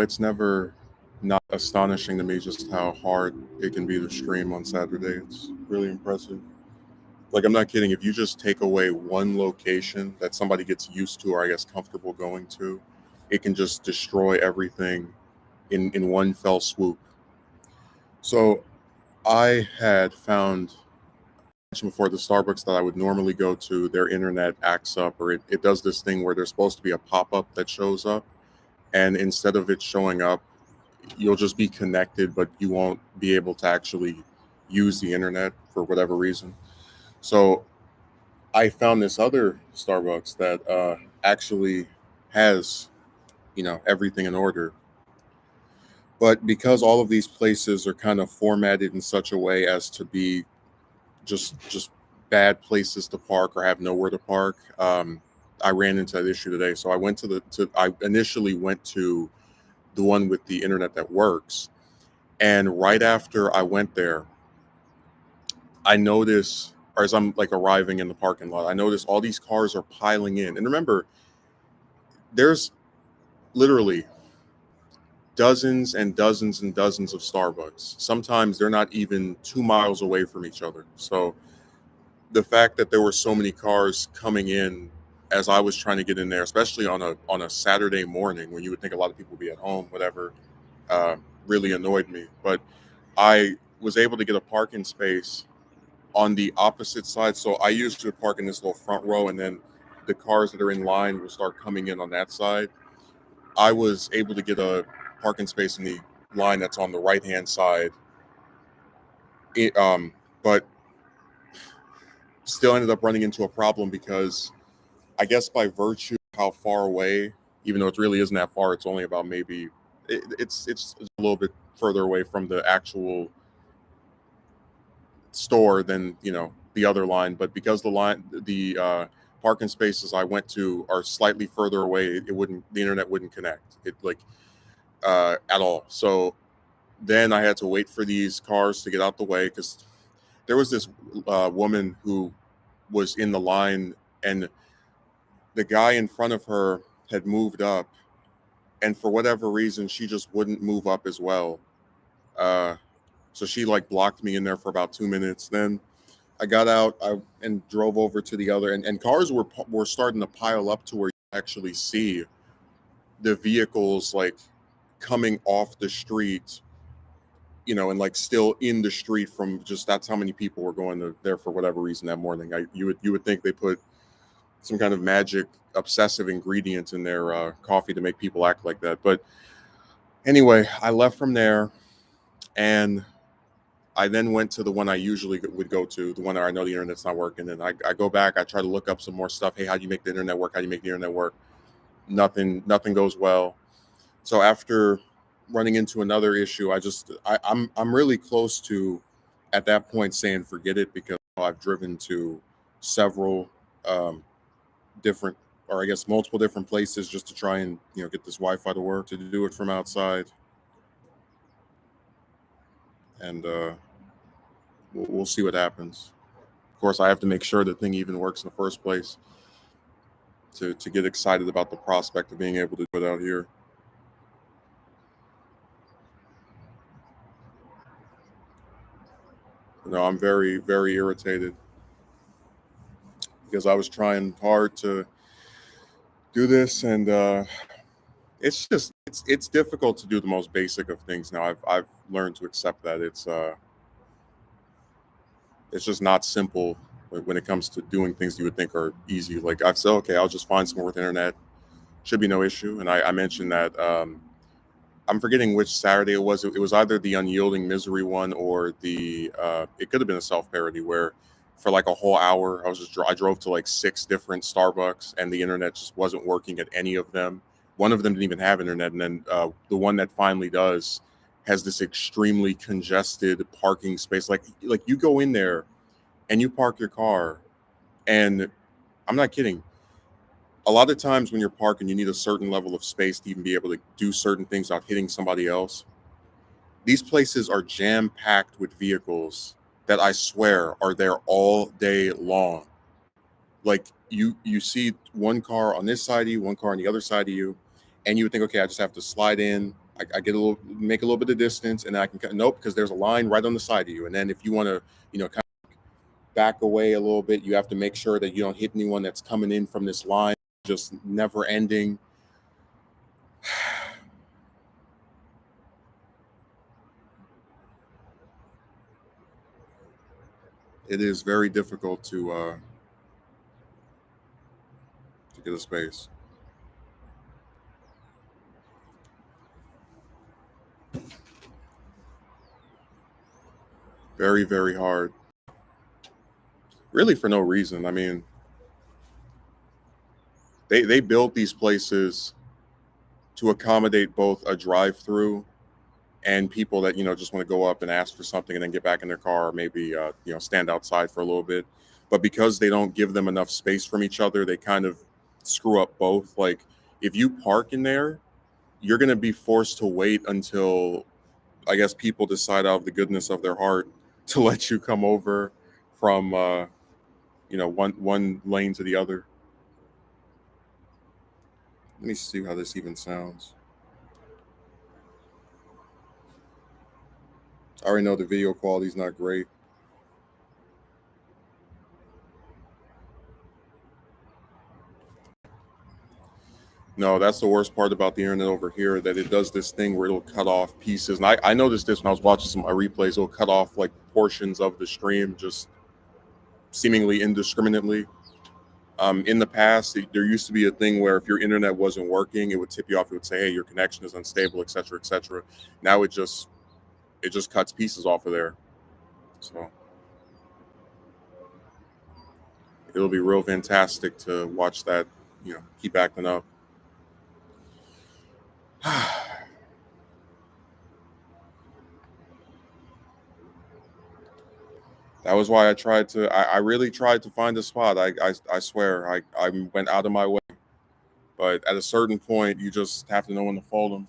It's never not astonishing to me just how hard it can be to stream on Saturday. It's really impressive. Like, I'm not kidding. If you just take away one location that somebody gets used to or I guess comfortable going to, it can just destroy everything in one fell swoop. So I had found mentioned before the Starbucks that I would normally go to, their internet acts up or it does this thing where there's supposed to be a pop-up that shows up. And instead of it showing up, you'll just be connected, but you won't be able to actually use the internet for whatever reason. So I found this other Starbucks that actually has, everything in order. But because all of these places are kind of formatted in such a way as to be just bad places to park or have nowhere to park, I ran into that issue today. So I initially went to the one with the internet that works, and right after I went there, I notice, or as I'm like arriving in the parking lot, I notice all these cars are piling in. And remember, there's literally dozens and dozens and dozens of Starbucks. Sometimes they're not even 2 miles away from each other. So the fact that there were so many cars coming in as I was trying to get in there, especially on a Saturday morning when you would think a lot of people would be at home, whatever, uh, really annoyed me. But I was able to get a parking space on the opposite side. So I used to park in this little front row, and then the cars that are in line will start coming in on that side. I was able to get a parking space in the line that's on the right hand side. But still ended up running into a problem because I guess by virtue of how far away, even though it really isn't that far, it's only about maybe it's a little bit further away from the actual store than the other line. But because the parking spaces I went to are slightly further away, the internet wouldn't connect it like at all. So then I had to wait for these cars to get out the way because there was this woman who was in the line, and the guy in front of her had moved up, and for whatever reason she just wouldn't move up as well. uh so she like blocked me in there for about 2 minutes. Then I got out and drove over to the other, and cars were starting to pile up to where you actually see the vehicles like coming off the street, and like still in the street from just that's how many people were going there for whatever reason that morning. You would think they put some kind of magic obsessive ingredient in their coffee to make people act like that. But anyway, I left from there, and I then went to the one I usually would go to, the one where I know the internet's not working. And I go back, I try to look up some more stuff. Hey, how do you make the internet work? How do you make the internet work? Nothing goes well. So after running into another issue, I'm really close to at that point saying forget it, because I've driven to several um, different, or I guess multiple different places just to try and get this Wi-Fi to work, to do it from outside, and we'll see what happens. Of course, I have to make sure the thing even works in the first place to get excited about the prospect of being able to do it out here. I'm very, very irritated because I was trying hard to do this, and it's difficult to do the most basic of things now. I've learned to accept that it's just not simple when it comes to doing things you would think are easy. Like I've said, okay, I'll just find somewhere with internet, should be no issue. And I mentioned that I'm forgetting which Saturday it was. It was either the Unyielding Misery one or the it could have been a self parody where for like a whole hour I drove to like 6 different Starbucks, and the internet just wasn't working at any of them. One of them didn't even have internet, and then the one that finally does has this extremely congested parking space. Like you go in there and you park your car, and I'm not kidding. A lot of times when you're parking, you need a certain level of space to even be able to do certain things without hitting somebody else. These places are jam packed with vehicles that I swear are there all day long. Like you see one car on this side of you, one car on the other side of you, and you would think, okay, I just have to slide in. I get a little, make a little bit of distance, and I can nope, because there's a line right on the side of you. And then if you want to, kind of back away a little bit, you have to make sure that you don't hit anyone that's coming in from this line, just never ending. It is very difficult to get a space. Very, very hard. Really for no reason. I mean, they built these places to accommodate both a drive-through and people that just want to go up and ask for something and then get back in their car, or maybe stand outside for a little bit. But because they don't give them enough space from each other, they kind of screw up both. Like if you park in there, you're going to be forced to wait until, I guess, people decide out of the goodness of their heart to let you come over from one lane to the other. Let me see how this even sounds. I already know the video quality is not great. No, that's the worst part about the internet over here, that it does this thing where it'll cut off pieces. And I noticed this when I was watching some replays. It'll cut off like portions of the stream just seemingly indiscriminately. In the past, there used to be a thing where if your internet wasn't working, it would tip you off. It would say, "Hey, your connection is unstable," etc., etc. Now it just cuts pieces off of there. So it'll be real fantastic to watch that, keep acting up. That was why I really tried to find a spot. I swear, I went out of my way. But at a certain point, you just have to know when to fold them.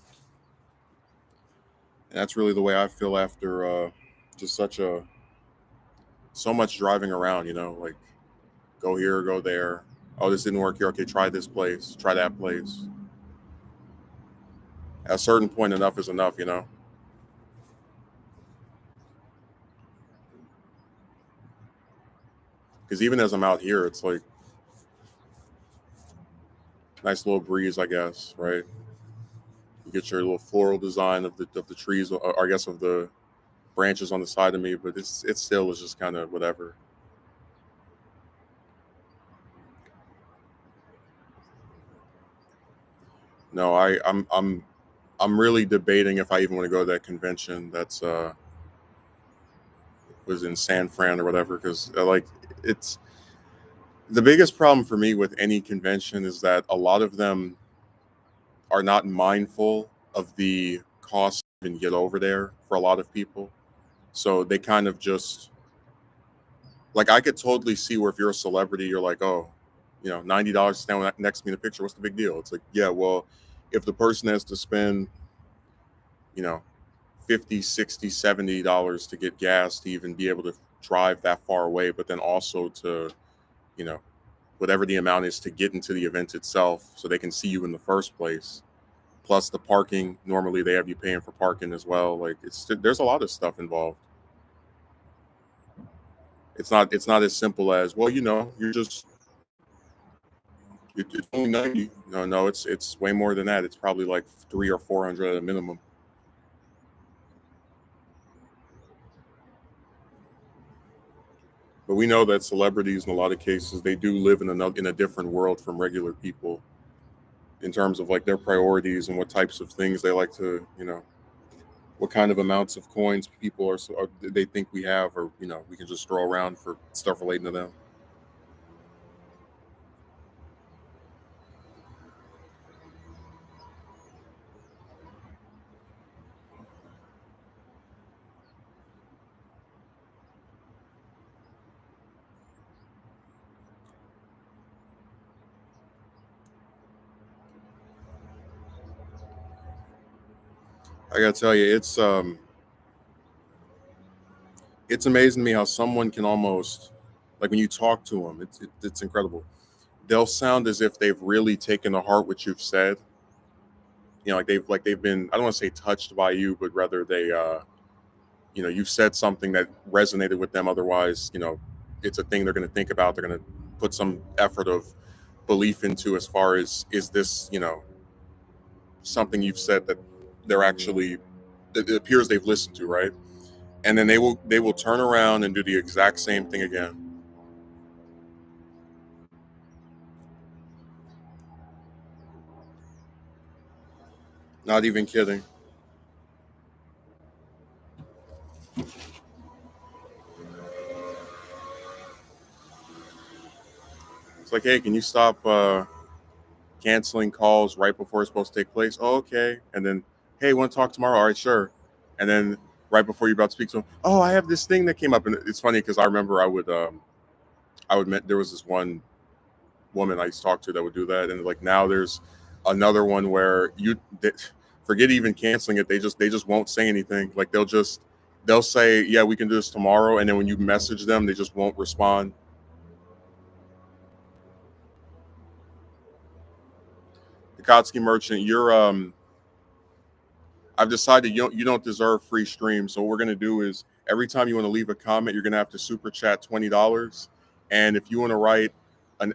And that's really the way I feel after just so much driving around, like go here, go there. Oh, this didn't work here. Okay, try this place, try that place. At a certain point, enough is enough. Because even as I'm out here, it's like nice little breeze, I guess, right? You get your little floral design of the trees, or I guess of the branches on the side of me, but it still is just kind of whatever. No, I'm really debating if I even want to go to that convention that's was in San Fran or whatever, because like it's the biggest problem for me with any convention is that a lot of them are not mindful of the cost to even get over there for a lot of people. So they kind of just, like, I could totally see where if you're a celebrity, you're like, oh, $90 to stand next to me in a picture. What's the big deal? It's like, yeah, well, if the person has to spend, you know, 50, 60, $70 to get gas to even be able to drive that far away, but then also to, you know, whatever the amount is to get into the event itself so they can see you in the first place. Plus the parking, normally they have you paying for parking as well. Like there's a lot of stuff involved. It's not as simple as, well, you're just it's only 90. No, it's way more than that. It's probably like 3 or 400 at a minimum. But we know that celebrities, in a lot of cases, they do live in a different world from regular people in terms of like their priorities and what types of things they like to, what kind of amounts of coins people are they think we have, or we can just throw around for stuff relating to them. I gotta tell you, it's amazing to me how someone can almost, like when you talk to them, it's incredible. they'll sound as if they've really taken to heart what you've said. Like they've been, I don't want to say touched by you, but rather you've said something that resonated with them. Otherwise, it's a thing they're going to think about. They're going to put some effort of belief into, as far as, is this, something you've said that they're actually, it appears they've listened to, right? And then they will turn around and do the exact same thing again. Not even kidding. It's like, hey, can you stop canceling calls right before it's supposed to take place? Oh, okay. And then, hey, want to talk tomorrow? All right, sure. And then right before you're about to speak to them, oh, I have this thing that came up. And it's funny because I remember there was this one woman I used to talk to that would do that. And like now there's another one where forget even canceling it. They just won't say anything. Like they'll say, yeah, we can do this tomorrow. And then when you message them, they just won't respond. The Kotsky merchant, I've decided you don't deserve free streams. So what we're gonna do is, every time you want to leave a comment, you're gonna have to super chat $20. And if you want to write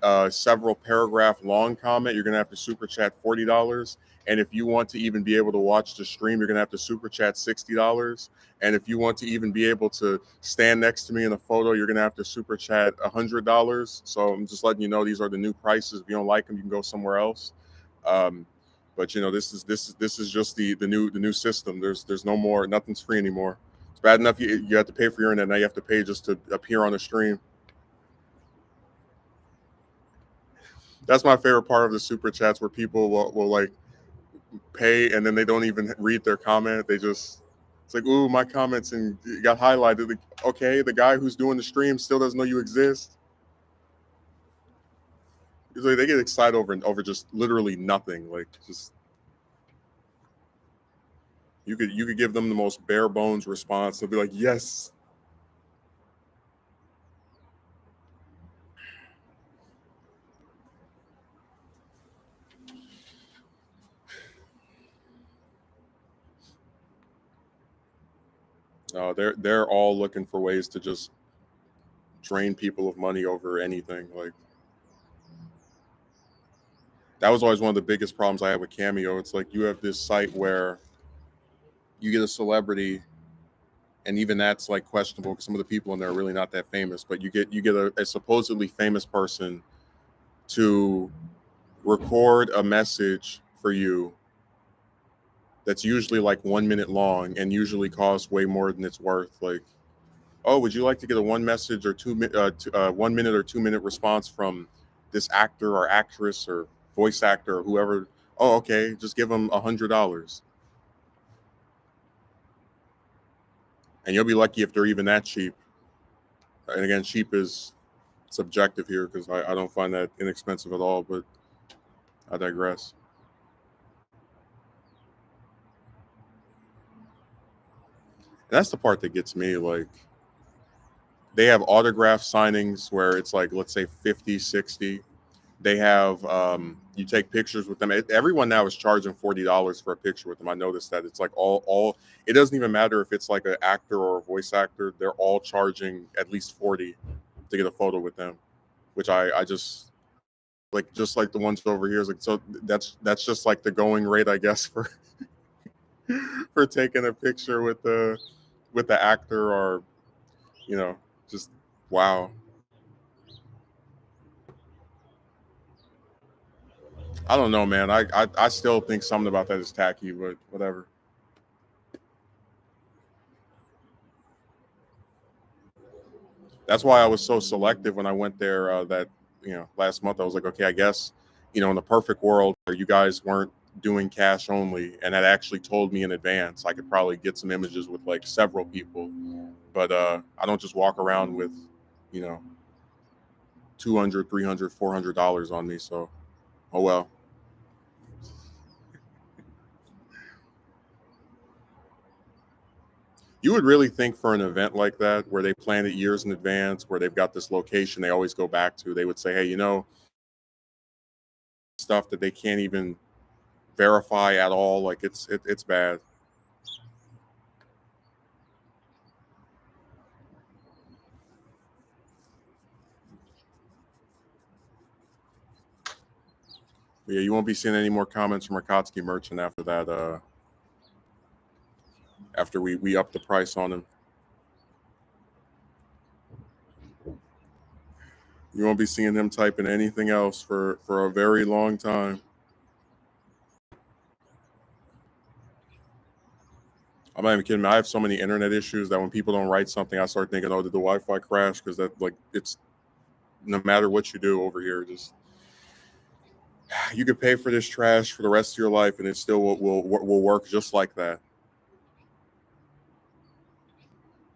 a several paragraph long comment, you're gonna have to super chat $40. And if you want to even be able to watch the stream, you're gonna have to super chat $60. And if you want to even be able to stand next to me in a photo, you're gonna have to super chat $100. So I'm just letting you know, these are the new prices. If you don't like them, you can go somewhere else. Um, but this is just the new system. There's no more, nothing's free anymore. It's bad enough you have to pay for your internet. Now you have to pay just to appear on a stream. That's my favorite part of the super chats, where people will like pay and then they don't even read their comment. It's like, ooh, my comments and got highlighted. Like, okay, the guy who's doing the stream still doesn't know you exist. It's like they get excited over just literally nothing. Like, just, you could give them the most bare bones response. They'll be like, yes. They're all looking for ways to just drain people of money over anything. Like, that was always one of the biggest problems I had with Cameo. It's like, you have this site where you get a celebrity, and even that's like questionable because some of the people in there are really not that famous. But you get a supposedly famous person to record a message for you that's usually like 1 minute long and usually costs way more than it's worth. Like, oh, would you like to get a 1 message or 1 minute or 2 minute response from this actor or actress or voice actor or whoever? Oh, okay, just give them $100, and you'll be lucky if they're even that cheap. And again, cheap is subjective here because I don't find that inexpensive at all. But I digress. And that's the part that gets me. Like, they have autograph signings where it's like, let's say 50, 60. They have you take pictures with them. Everyone now is charging $40 for a picture with them. I noticed that. It's like all it doesn't even matter if it's like an actor or a voice actor. They're all charging at least 40 to get a photo with them, which I just like, just like the ones over here is like, so that's just like the going rate, I guess, for for taking a picture with the actor, or you know just wow. I don't know, man. I still think something about that is tacky, but whatever. That's why I was so selective when I went there. That last month, I was like, okay, I guess in the perfect world where you guys weren't doing cash only, and that actually told me in advance, I could probably get some images with like several people. But I don't just walk around with you know 200, 300, $400 on me. So, oh well. You would really think for an event like that, where they plan it years in advance, where they've got this location they always go back to, they would say, hey, stuff that they can't even verify at all. Like it's bad. But yeah, you won't be seeing any more comments from Rakotsky Merchant after that. After we up the price on him, you won't be seeing him typing anything else for a very long time. I'm not even kidding. I have so many internet issues that when people don't write something, I start thinking, "Oh, did the Wi-Fi crash?" Because that, like, it's no matter what you do over here, just you could pay for this trash for the rest of your life, and it still will work just like that.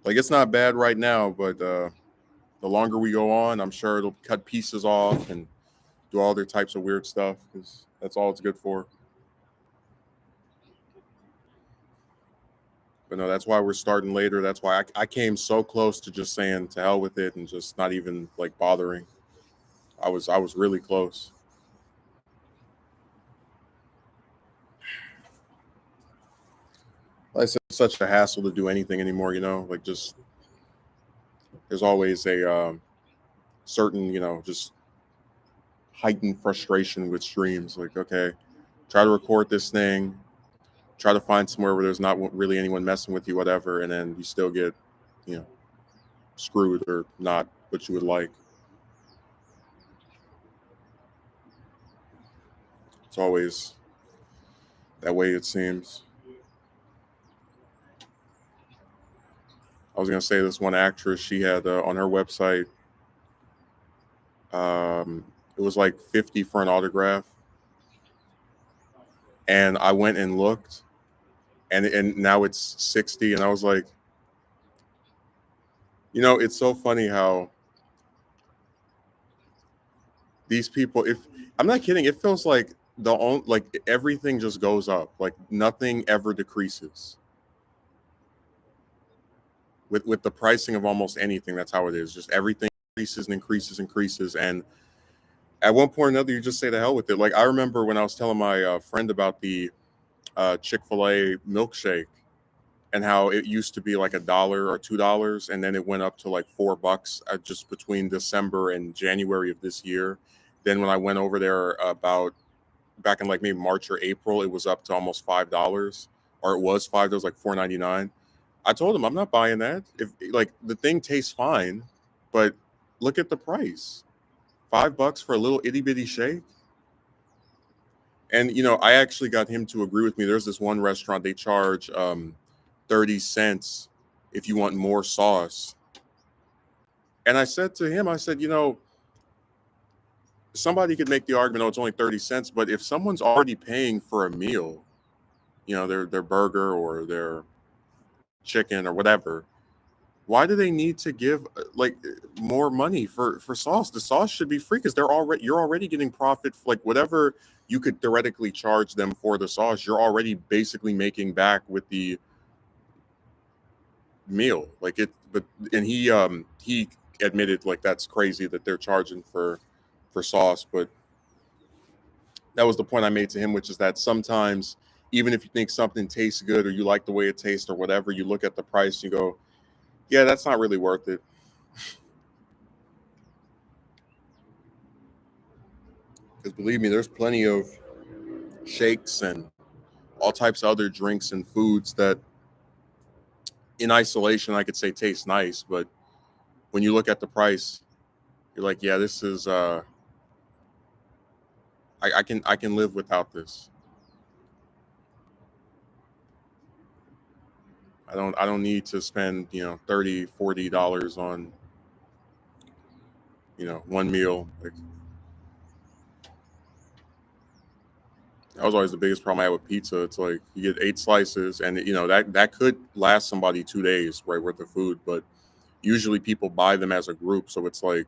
Like, it's not bad right now, but the longer we go on, I'm sure it'll cut pieces off and do all other types of weird stuff because that's all it's good for. But no, that's why we're starting later. That's why I came so close to just saying to hell with it and just not even like bothering. I was really close. Like I said, it's such a hassle to do anything anymore. Like just there's always a certain just heightened frustration with streams. Like, okay, try to record this thing, try to find somewhere where there's not really anyone messing with you, whatever, and then you still get you know screwed or not what you would like. It's always that way, it seems. I was gonna say this one actress, she had on her website, it was like 50 for an autograph, and I went and looked, and now it's 60, and I was like, it's so funny how these people, if I'm not kidding, it feels like like everything just goes up, like nothing ever decreases with the pricing of almost anything. That's how it is. Just everything increases and increases and increases, and at one point or another, you just say the hell with it. Like I remember when I was telling my friend about the Chick-fil-A milkshake and how it used to be like $1 or $2, and then it went up to like $4 just between December and January of this year. Then when I went over there about back in like maybe March or April, it was up to almost $5, or it was $5, like $4.99. I told him I'm not buying that. If like the thing tastes fine, but look at the price. $5 for a little itty bitty shake. And I actually got him to agree with me. There's this one restaurant, they charge 30 cents if you want more sauce. And I said to him, I said, somebody could make the argument, oh, it's only 30 cents, but if someone's already paying for a meal, their burger or their chicken or whatever, why do they need to give like more money for sauce? The sauce should be free because you're already getting profit, like whatever you could theoretically charge them for the sauce, you're already basically making back with the meal. Like it, but and he admitted like that's crazy that they're charging for sauce, but that was the point I made to him, which is that sometimes even if you think something tastes good or you like the way it tastes or whatever, you look at the price and you go, yeah, that's not really worth it. Because believe me, there's plenty of shakes and all types of other drinks and foods that in isolation I could say taste nice, but when you look at the price, you're like, yeah, this is I can live without this. I don't need to spend 30-40 dollars on one meal. Like, that was always the biggest problem I had with pizza. It's like you get 8 slices, and that could last somebody 2 days, right, worth of food. But usually people buy them as a group, so it's like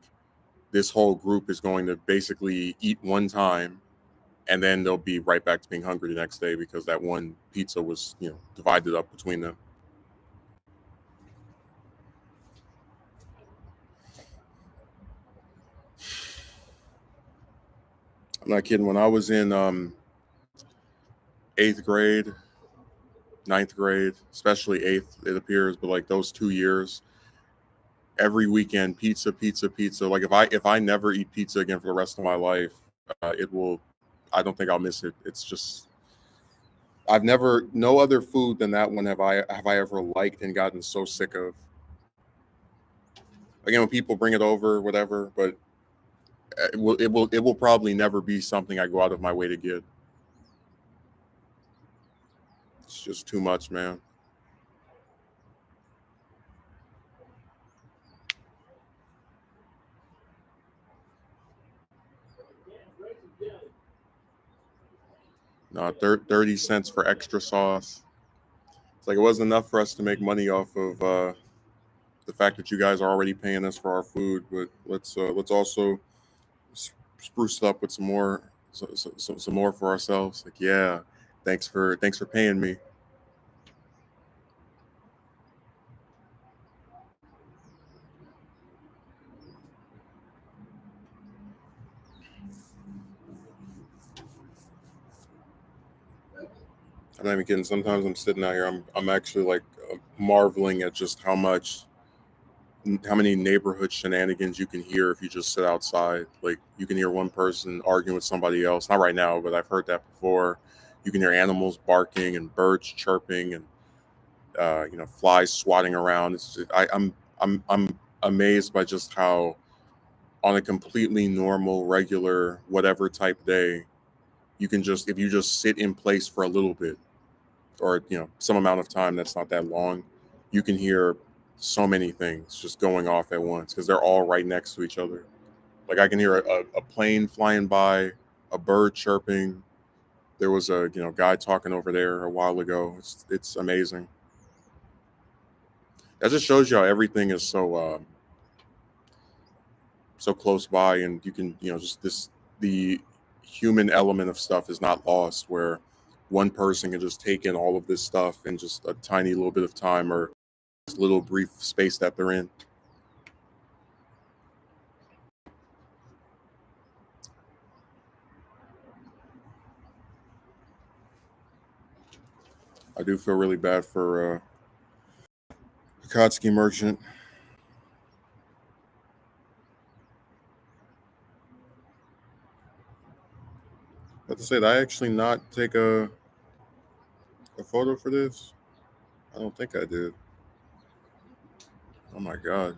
this whole group is going to basically eat one time, and then they'll be right back to being hungry the next day because that one pizza was divided up between them. I'm not kidding. When I was in eighth grade, ninth grade, especially eighth, it appears, but like those 2 years, every weekend, pizza, pizza, pizza. Like if I never eat pizza again for the rest of my life, it will. I don't think I'll miss it. It's just I've never no other food than that one have I ever liked and gotten so sick of. Again, when people bring it over, whatever, but it will probably never be something I go out of my way to get. It's just too much, man. No, 30 cents for extra sauce. It's like it wasn't enough for us to make money off of the fact that you guys are already paying us for our food, but let's also spruce it up with some more, some more for ourselves. Like, yeah, thanks for paying me. I'm not even kidding. Sometimes I'm sitting out here, I'm actually like marveling at just how many neighborhood shenanigans you can hear if you just sit outside. Like you can hear one person arguing with somebody else. Not right now, but I've heard that before. You can hear animals barking and birds chirping and flies swatting around. It's just, I'm amazed by just how on a completely normal, regular, whatever type day, you can just if you just sit in place for a little bit or some amount of time that's not that long, you can hear so many things just going off at once because they're all right next to each other. Like I can hear a plane flying by, a bird chirping. There was a guy talking over there a while ago. It's amazing. That just shows you how everything is so close by, and you can just the human element of stuff is not lost where one person can just take in all of this stuff in just a tiny little bit of time or this little brief space that they're in. I do feel really bad for the Kotsky merchant. I have to say, did I actually not take a photo for this? I don't think I did. Oh my god.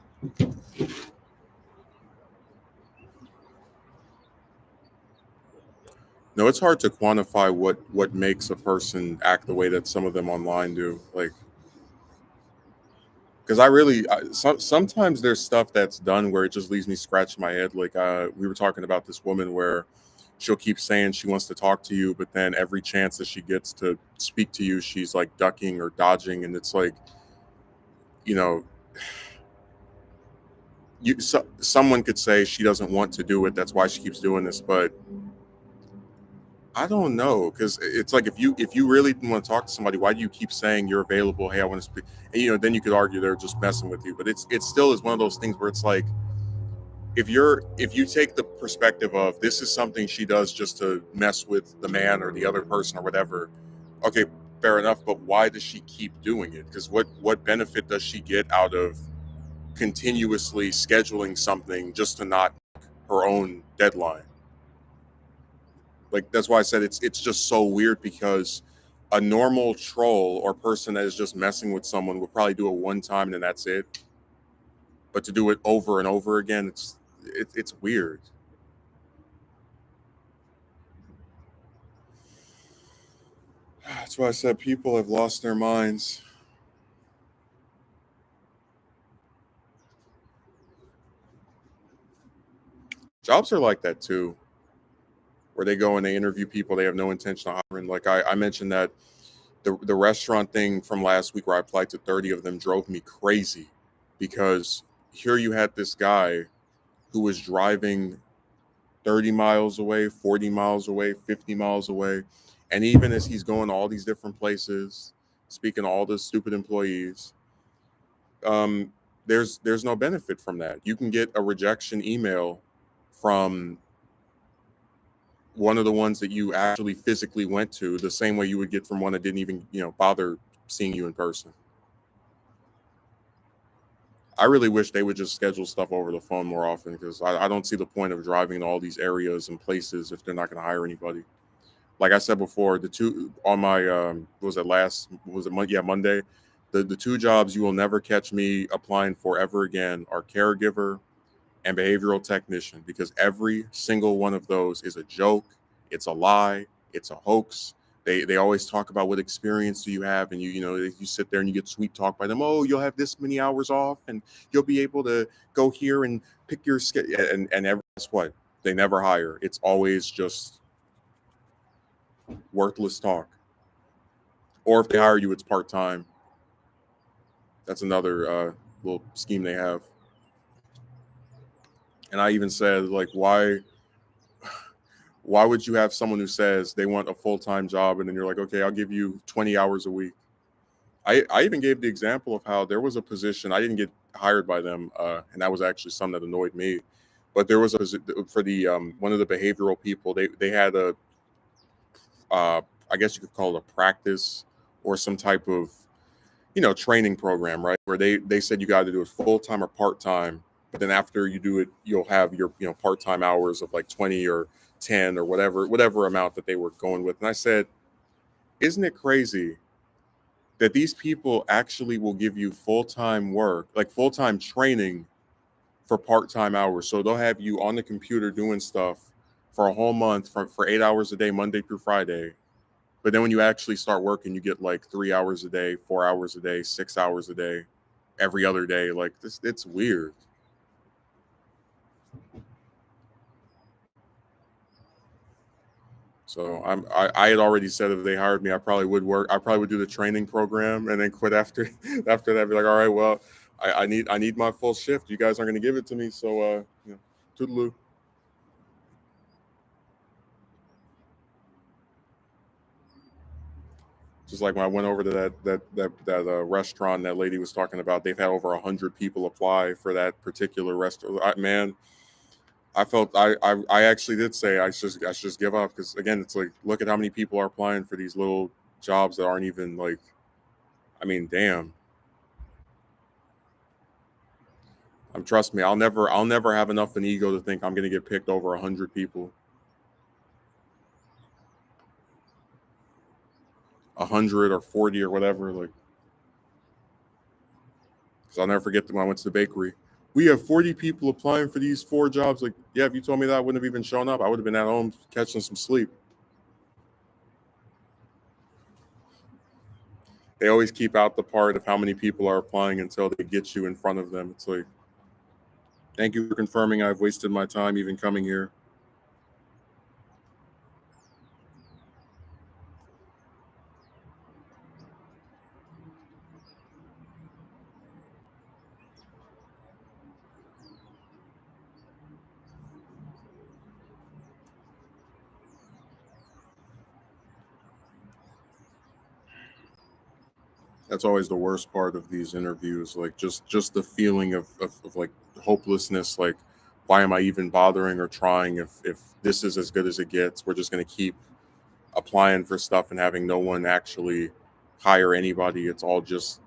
No, it's hard to quantify what makes a person act the way that some of them online do. Like, because sometimes there's stuff that's done where it just leaves me scratching my head. Like, we were talking about this woman where she'll keep saying she wants to talk to you, but then every chance that she gets to speak to you, she's like ducking or dodging, and it's like, you know, someone could say she doesn't want to do it. That's why she keeps doing this, but I don't know because it's like if you really want to talk to somebody, why do you keep saying you're available? Hey, I want to speak. And then you could argue they're just messing with you. But it still is one of those things where it's like if you take the perspective of this is something she does just to mess with the man or the other person or whatever, okay, fair enough. But why does she keep doing it? Because what benefit does she get out of continuously scheduling something just to not her own deadline? Like that's why I said it's just so weird because a normal troll or person that is just messing with someone would probably do it one time and then that's it. But to do it over and over again, it's weird. That's why I said people have lost their minds. Jobs are like that too, where they go and they interview people they have no intention of hiring. Like I mentioned that the restaurant thing from last week where I applied to 30 of them drove me crazy because here you had this guy who was driving 30 miles away, 40 miles away, 50 miles away. And even as he's going to all these different places, speaking to all the stupid employees, um, there's no benefit from that. You can get a rejection email from one of the ones that you actually physically went to, the same way you would get from one that didn't even, bother seeing you in person. I really wish they would just schedule stuff over the phone more often, because I don't see the point of driving to all these areas and places if they're not going to hire anybody. Like I said before, the two on my was it Monday? Yeah, Monday. The two jobs you will never catch me applying for ever again are caregiver and behavioral technician, because every single one of those is a joke. It's a lie. It's a hoax. They always talk about what experience do you have, and you sit there and you get sweet talk by them. Oh, you'll have this many hours off, and you'll be able to go here and pick your schedule. Guess what? They never hire. It's always just worthless talk. Or if they hire you, it's part time. That's another little scheme they have. And I even said, like, why would you have someone who says they want a full-time job, and then you're like, okay, I'll give you 20 hours a week? I even gave the example of how there was a position, I didn't get hired by them, and that was actually something that annoyed me. But there was for the one of the behavioral people, they had a I guess you could call it a practice or some type of training program, right? Where they said you got to do it full time or part time, but then after you do it, you'll have your part time hours of like 20 or 10 or whatever amount that they were going with. And I said, isn't it crazy that these people actually will give you full time work, like full time training for part time hours? So they'll have you on the computer doing stuff for a whole month for 8 hours a day, Monday through Friday. But then when you actually start working, you get like 3 hours a day, 4 hours a day, 6 hours a day, every other day. Like this, it's weird. So I had already said if they hired me, I probably would work. I probably would do the training program and then quit after after that. Be like, all right, well, I need my full shift. You guys aren't going to give it to me, so toodaloo. Just like when I went over to that restaurant that lady was talking about, they've had over 100 people apply for that particular restaurant. Man, I felt I actually did say I should just give up, because again, it's like, look at how many people are applying for these little jobs that aren't even like, I mean, damn. Trust me, I'll never have enough an ego to think I'm gonna get picked over 100 people, 100 or 40 or whatever. Like, because I'll never forget when I went to the bakery. We have 40 people applying for these 4 jobs. Like, yeah, if you told me that, I wouldn't have even shown up. I would have been at home catching some sleep. They always keep out the part of how many people are applying until they get you in front of them. It's like, thank you for confirming I've wasted my time even coming here. That's always the worst part of these interviews. Like, just the feeling of like hopelessness. Like, why am I even bothering or trying if this is as good as it gets? We're just going to keep applying for stuff and having no one actually hire anybody. It's all just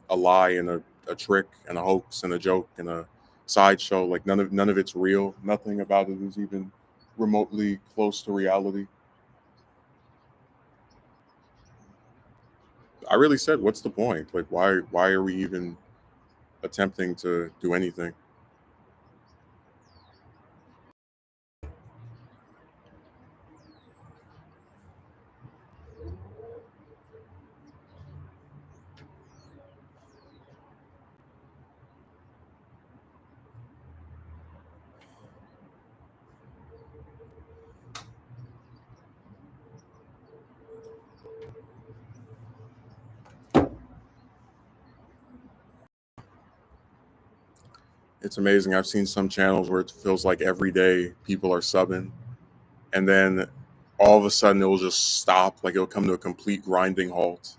a lie and a trick and a hoax and a joke and a sideshow. Like, none of it's real. Nothing about it is even remotely close to reality. I really said, what's the point? Like, why are we even attempting to do anything? It's amazing. I've seen some channels where it feels like every day people are subbing, and then all of a sudden it'll just stop. Like, it'll come to a complete grinding halt.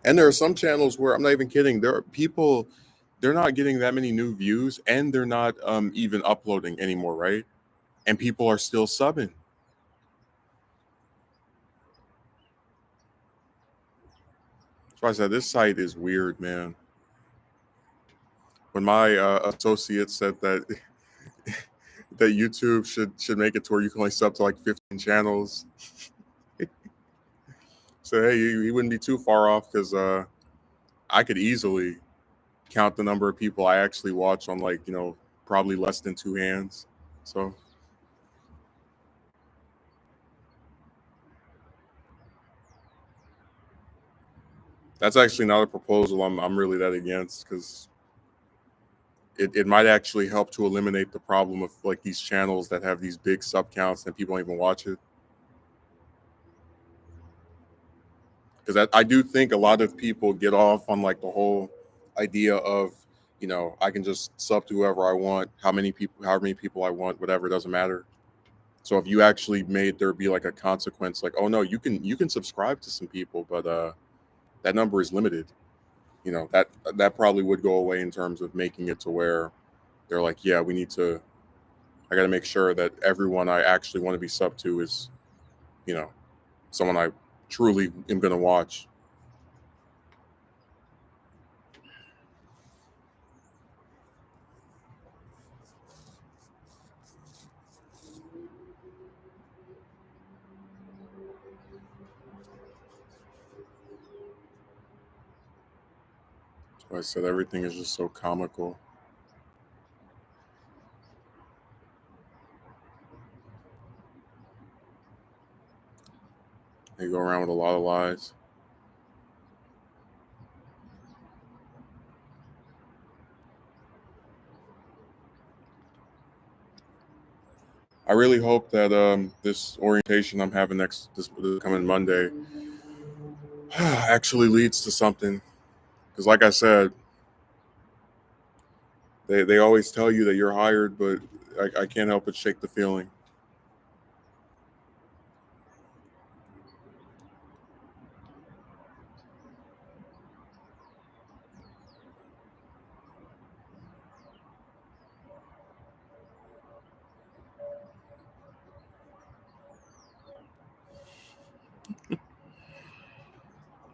And there are some channels where I'm not even kidding. There are people, they're not getting that many new views, and they're not even uploading anymore, right? And people are still subbing. So I said, this site is weird, man. When my associate said that that YouTube should make it to where you can only sub to like 15 channels, so hey, he wouldn't be too far off because I could easily count the number of people I actually watch on, like, probably less than two hands. So that's actually not a proposal I'm really that against, because it might actually help to eliminate the problem of like these channels that have these big sub counts and people don't even watch it. Because I do think a lot of people get off on like the whole idea of, I can just sub to whoever I want, however many people I want, whatever, it doesn't matter. So if you actually made there be like a consequence, like, oh no, you can subscribe to some people, but that number is limited. That probably would go away in terms of making it to where they're like, yeah, I got to make sure that everyone I actually want to be sub to is, you know, someone I truly am going to watch. So I said everything is just so comical. They go around with a lot of lies. I really hope that this orientation I'm having this coming Monday actually leads to something. Because, like I said, they always tell you that you're hired, but I can't help but shake the feeling.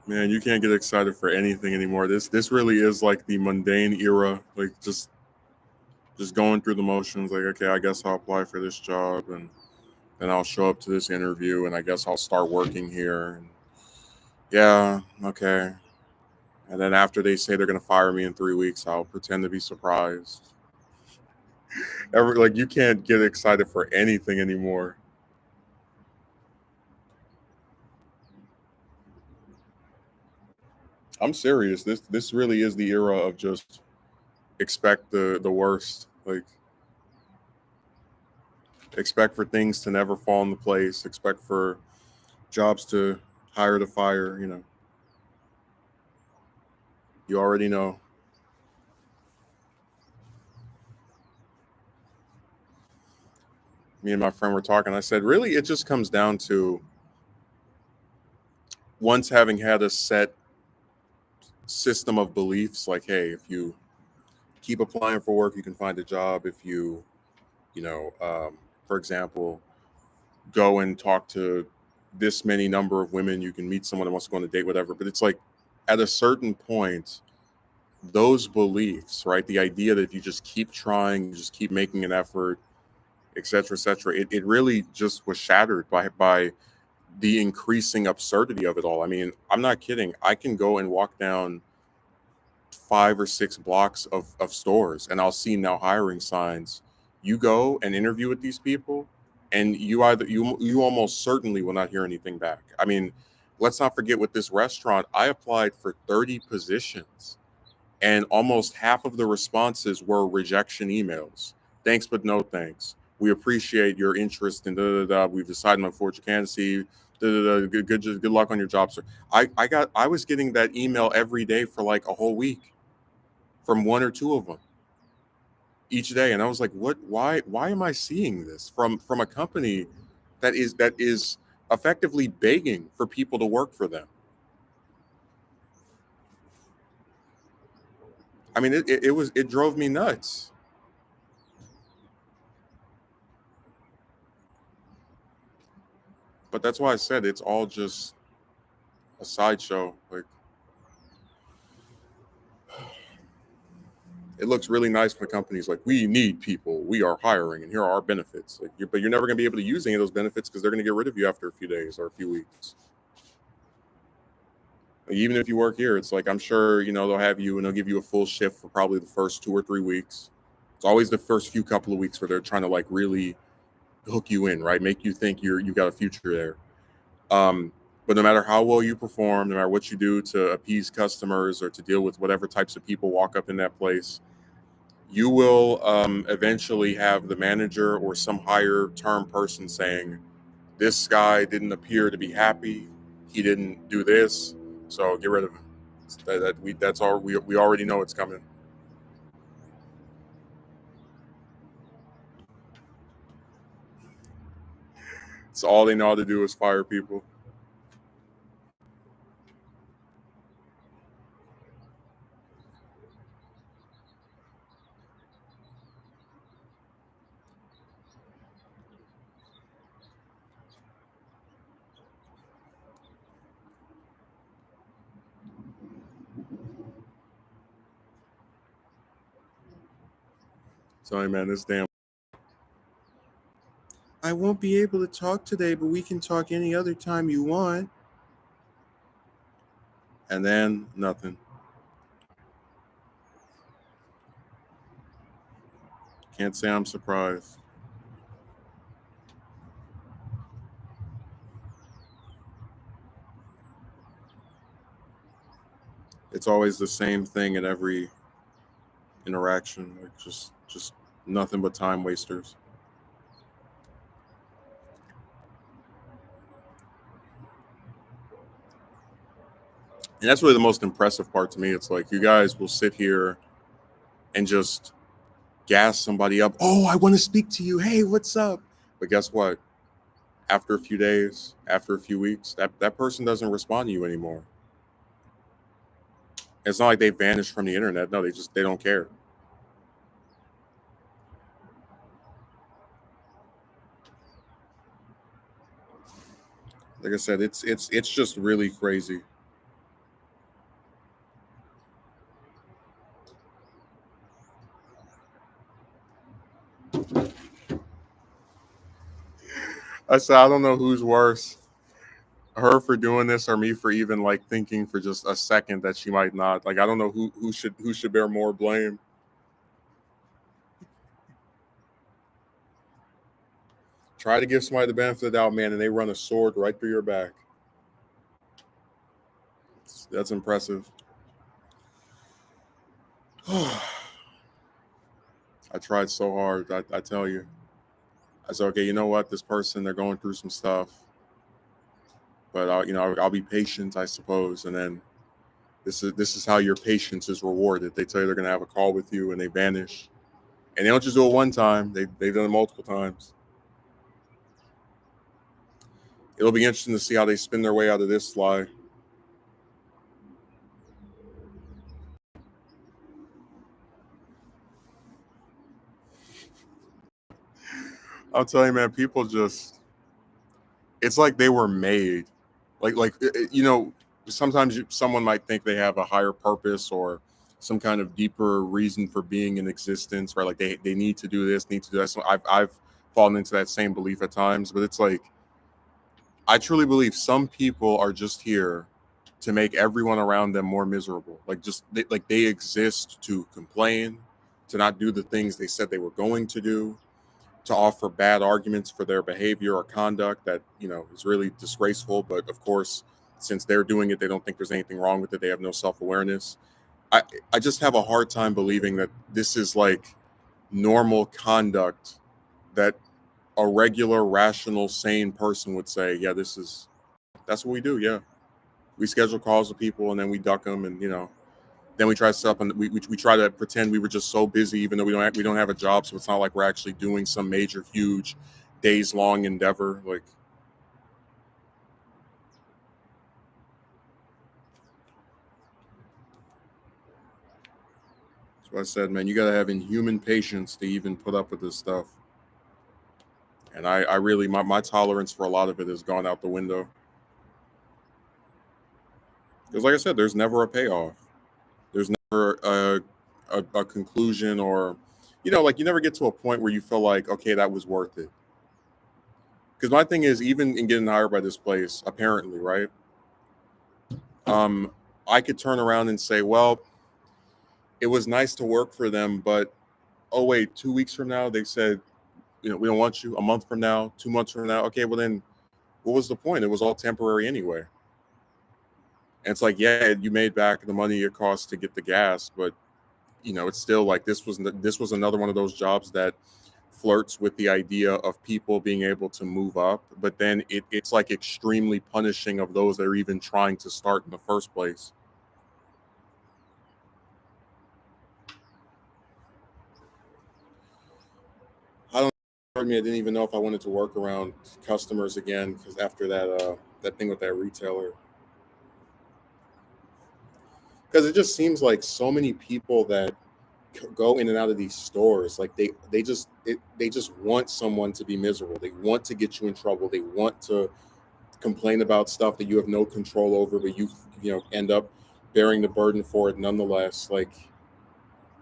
Man, you can't get excited for anything anymore. This really is like the mundane era. Like just going through the motions. Like, okay, I guess I'll apply for this job, and then I'll show up to this interview, and I guess I'll start working here. And yeah, okay. And then after they say they're gonna fire me in 3 weeks, I'll pretend to be surprised. Like, you can't get excited for anything anymore. I'm serious. This really is the era of just expect the worst. Like, expect for things to never fall into place. Expect for jobs to hire to fire. You already know. Me and my friend were talking. I said, really, it just comes down to once having had a set system of beliefs, like, hey, if you keep applying for work, you can find a job. If you, you know, for example, go and talk to this many number of women, you can meet someone that wants to go on a date, whatever. But it's like at a certain point, those beliefs, right? The idea that if you just keep trying, you just keep making an effort, et cetera, it really just was shattered by the increasing absurdity of it all. I mean, I'm not kidding. I can go and walk down 5 or 6 blocks of stores and I'll see now hiring signs. You go and interview with these people, and you almost certainly will not hear anything back. I mean, let's not forget with this restaurant, I applied for 30 positions and almost half of the responses were rejection emails. Thanks, but no thanks. We appreciate your interest in da da da. We've decided on forward your candidacy. Da, da, da, good luck on your job, sir. I was getting that email every day for like a whole week from one or two of them each day, and I was like, what? Why am I seeing this from a company that is effectively begging for people to work for them? I mean, it drove me nuts. But that's why I said it's all just a sideshow. Like, it looks really nice when companies like, we need people, we are hiring, and here are our benefits. Like, but you're never going to be able to use any of those benefits because they're going to get rid of you after a few days or a few weeks. Like, even if you work here, it's like, I'm sure, they'll have you and they'll give you a full shift for probably the first 2 or 3 weeks. It's always the first few couple of weeks where they're trying to like really hook you in, right? Make you think you've got a future there. But no matter how well you perform, no matter what you do to appease customers or to deal with whatever types of people walk up in that place, you will eventually have the manager or some higher term person saying, this guy didn't appear to be happy. He didn't do this. So get rid of him. That's all we already know it's coming. It's all they know how to do is fire people. Sorry, man, this damn. I won't be able to talk today, but we can talk any other time you want. And then nothing. Can't say I'm surprised. It's always the same thing at every interaction. Like just nothing but time wasters. And that's really the most impressive part to me. It's like you guys will sit here and just gas somebody up. Oh, I want to speak to you. Hey, what's up? But guess what? After a few days, after a few weeks, that person doesn't respond to you anymore. It's not like they vanished from the internet. No, they don't care. Like I said, it's just really crazy. I said I don't know who's worse, her for doing this or me for even like thinking for just a second that she might not. Like I don't know who should bear more blame. Try to give somebody the benefit of the doubt, man, and they run a sword right through your back. That's impressive. I tried so hard. I tell you. I said, okay, you know what? This person, they're going through some stuff, but I'll be patient, I suppose. And then this is how your patience is rewarded. They tell you they're going to have a call with you, and they vanish. And they don't just do it one time; they've done it multiple times. It'll be interesting to see how they spin their way out of this lie. I'll tell you, man. People just—it's like they were made. Sometimes someone might think they have a higher purpose or some kind of deeper reason for being in existence, right? Like they need to do this, need to do that. So I've fallen into that same belief at times, but it's like I truly believe some people are just here to make everyone around them more miserable. Like they exist to complain, to not do the things they said they were going to do, to offer bad arguments for their behavior or conduct that is really disgraceful. But of course, since they're doing it, they don't think there's anything wrong with it. They have no self-awareness. I just have a hard time believing that this is like normal conduct that a regular, rational, sane person would say, yeah, that's what we do. Yeah, we schedule calls with people and then we duck them, and then we try to set up and we try to pretend we were just so busy, even though we don't have a job, so it's not like we're actually doing some major, huge, days long endeavor. Like So I said, man, you got to have inhuman patience to even put up with this stuff. And I really, my tolerance for a lot of it has gone out the window. Because, like I said, there's never a payoff. There's never a conclusion, or, like you never get to a point where you feel like, okay, that was worth it. Because my thing is, even in getting hired by this place, apparently, right? I could turn around and say, well, it was nice to work for them, but oh wait, 2 weeks from now they said, we don't want you. A month from now, 2 months from now, okay, well then, what was the point? It was all temporary anyway. And it's like, yeah, you made back the money it cost to get the gas, but it's still like this was another one of those jobs that flirts with the idea of people being able to move up, but then it's like extremely punishing of those that are even trying to start in the first place. I don't I didn't even know if I wanted to work around customers again, because after that thing with that retailer, because it just seems like so many people that go in and out of these stores, like they just want someone to be miserable. They want to get you in trouble. They want to complain about stuff that you have no control over, but you end up bearing the burden for it nonetheless. Like,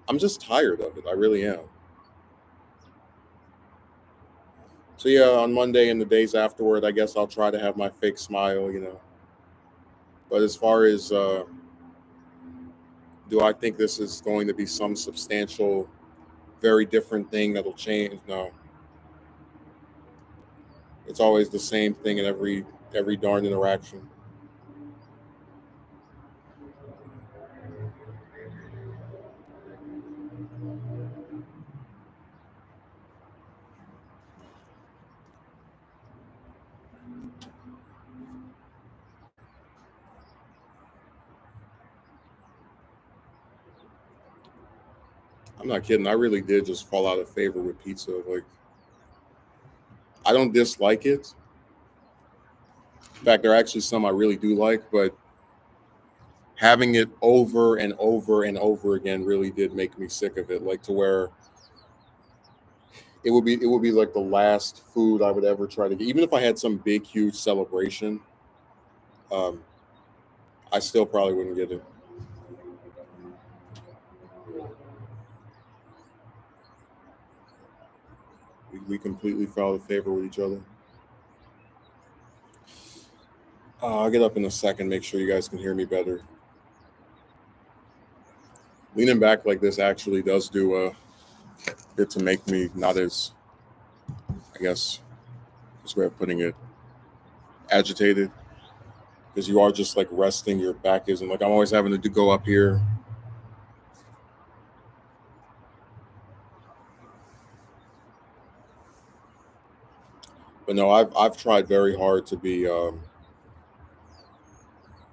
I'm just tired of it. I really am. So yeah, on Monday and the days afterward, I guess I'll try to have my fake smile. But as far as do I think this is going to be some substantial, very different thing that'll change? No, it's always the same thing in every darn interaction. I'm not kidding. I really did just fall out of favor with pizza. Like, I don't dislike it. In fact, there are actually some I really do like, but having it over and over and over again really did make me sick of it. Like, to where it would be like the last food I would ever try to get. Even if I had some big huge celebration, um, I still probably wouldn't get it. We completely fell out of favor with each other. I'll get up in a second. Make sure you guys can hear me better. Leaning back like this actually does do a bit to make me not as, I guess, this way of putting it, agitated, because you are just like resting. Your back isn't like I'm always having to go up here. But no, I've tried very hard to be